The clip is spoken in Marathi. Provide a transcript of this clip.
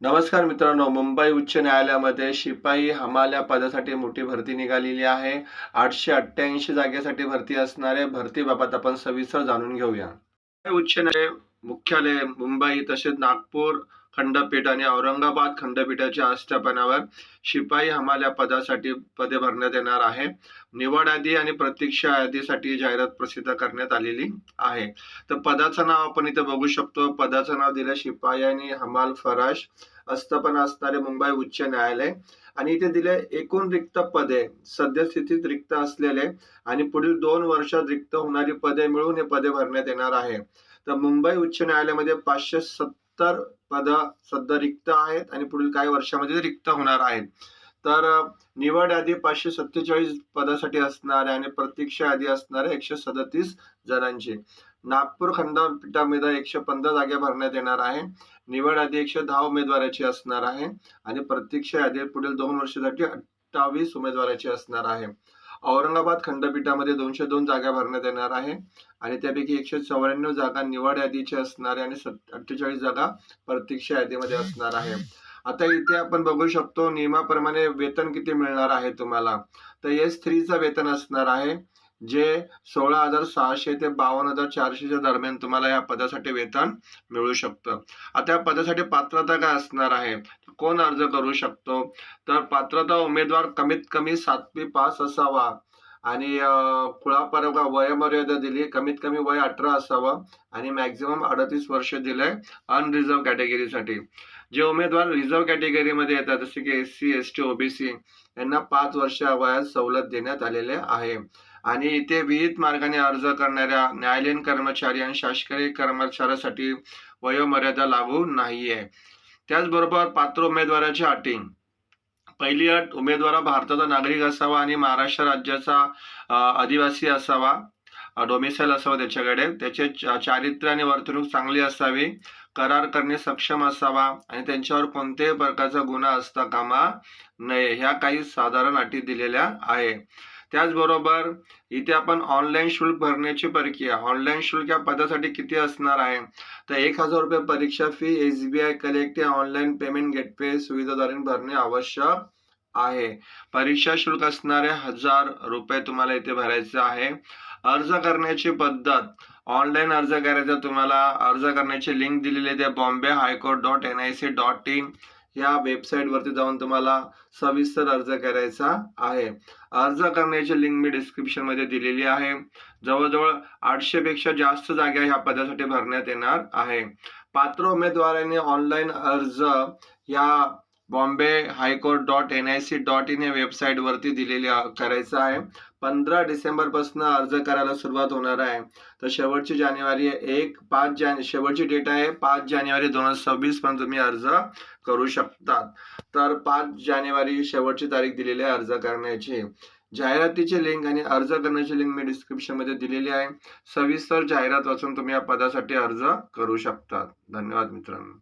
नमस्कार मित्रांनो, मुंबई उच्च न्यायालयामध्ये शिपाई हमाल या पदासाठी मोठी भरती निघालेली आहे. 888 जागेसाठी भरती असणार आहे. भरतीबाबत आपण सविस्तर जाणून घेऊया. मुंबई उच्च न्यायालय मुख्यालय मुंबई तसेच नागपूर खंडपीठ आणि औरंगाबाद खंडपीठाच्या आस्थापनावर शिपाई हमाल या पदासाठी पदे भरण्यात येणार आहे. निवड यादी आणि प्रतीक्षा यादीसाठी जाहिरात प्रसिद्ध करण्यात आलेली आहे. तर पदाचं नाव आपण इथे बघू शकतो. पदाचं नाव दिलं शिपाई आणि हमाल फराश, आस्थापना असणारे मुंबई उच्च न्यायालय. आणि इथे दिले एकूण रिक्त पदे, सद्यस्थितीत रिक्त असलेले आणि पुढील 2 वर्षात रिक्त होणारी पदे मिळून हे पदे भरण्यात येणार आहे. तर मुंबई उच्च न्यायालयामध्ये 570 पद सध्या रिक्त आहेत आणि पुढील काही वर्षामध्ये रिक्त होणार आहेत. तर निवड यादी 547 पदासाठी असणार आहे आणि प्रतीक्षा यादी असणार आहे 137 जणांची. नागपूर खंडपीठामध्ये 115 जागा भरण्यात येणार आहे. निवड यादी 110 उमेदवाराची असणार आहे आणि प्रतीक्षा यादी पुढील 2 वर्षासाठी 28 उमेदवाराची असणार आहे. औरंगाबाद खंडपीठामध्ये 202 जागा भरण्यात येणार आहे आणि त्यापैकी 194 जागा निवड यादीची असणार आहे आणि 48 जागा प्रतीक्षा यादीमध्ये असणार आहे. आता इथे आपण बघू शकतो नियमाप्रमाणे वेतन किती मिळणार आहे तुम्हाला. तर S3चं वेतन असणार आहे जे 16,600 ते 52,400 दरम्यान तुम्हाला या पदासाठी वेतन मिळू शकतं. आता या पदासाठी पात्रता काय असणार आहे, कोण अर्ज करू शकतो. तर पात्रता उमेदवार कमीत कमी 7वी पास असावा आणि खुळापर्यंत वयोमर्यादा दिली, कमीत कमी वय 18 असावं आणि मॅक्झिमम 38 वर्ष दिलंय अनरिझर्व्ह कॅटेगरीसाठी. जे उमेदवार रिझर्व्ह कॅटेगरीमध्ये येतात जसे की SC, ST, OBC यांना 5 वर्ष वयात सवलत देण्यात आलेले आहे. आणि इथे विहित मार्गाने अर्ज करणाऱ्या न्यायालयीन कर्मचारी आणि शासकीय कर्मचाऱ्यासाठी वयोमर्यादा लागू नाहीये. त्याचबरोबर पात्र उमेदवाराची अटी. पहिली अट, उमेदवार भारताचा नागरिक असावा आणि महाराष्ट्र राज्याचा आदिवासी असावा, डोमिसाईल असावा त्याच्याकडे, त्याचे चारित्र्य आणि वर्तणूक चांगली असावी, करार करणे सक्षम असावा आणि त्यांच्यावर कोणत्याही प्रकारचा गुन्हा असता कामा नये. ह्या काही साधारण अटी दिलेल्या आहे. त्याचबरोबर इथे आपण ऑनलाईन शुल्क भरण्याची प्रक्रिया. ऑनलाईन शुल्क या पदासाठी किती असणार आहे, तर 1,000 रुपये परीक्षा फी SBI कलेक्ट या ऑनलाईन पेमेंट गेटवे सुविधाद्वारे भरणे आवश्यक आहे. परीक्षा शुल्क असणारे 1,000 रुपये तुम्हाला इथे भरायचे आहे. अर्ज करण्याची पद्धत. ऑनलाईन अर्ज करायचा. तुम्हाला अर्ज करण्याची लिंक दिलेली आहे bombay-high-court.nic.in या वेबसाईट वरती जाऊन तुम्हाला सविस्तर अर्ज करायचा आहे. अर्ज करण्याची लिंक मी डिस्क्रिप्शन मध्ये दिलेली आहे. जवळजवळ 800 पेक्षा जास्त जागा ह्या पदासाठी भरण्यात येणार आहे. पात्र उमेदवारांनी ऑनलाईन अर्ज या bombay-high-court.nic.in या वेबसाईट वरती दिलेली करायचा आहे. 15 डिसेंबर पासून अर्ज करायला सुरुवात होणार आहे. तर शेवटची शेवटची डेट आहे 5 जानेवारी 2026 पर्यंत तुम्ही अर्ज करू शकतात. तर 5 जानेवारी शेवटची तारीख दिलेली आहे अर्ज करण्याची. जाहिरातीची लिंक आणि अर्ज करण्याची लिंक मी डिस्क्रिप्शन मध्ये दिलेली आहे. सविस्तर जाहिरात वाचून तुम्ही या पदासाठी अर्ज करू शकता. धन्यवाद मित्रांनो.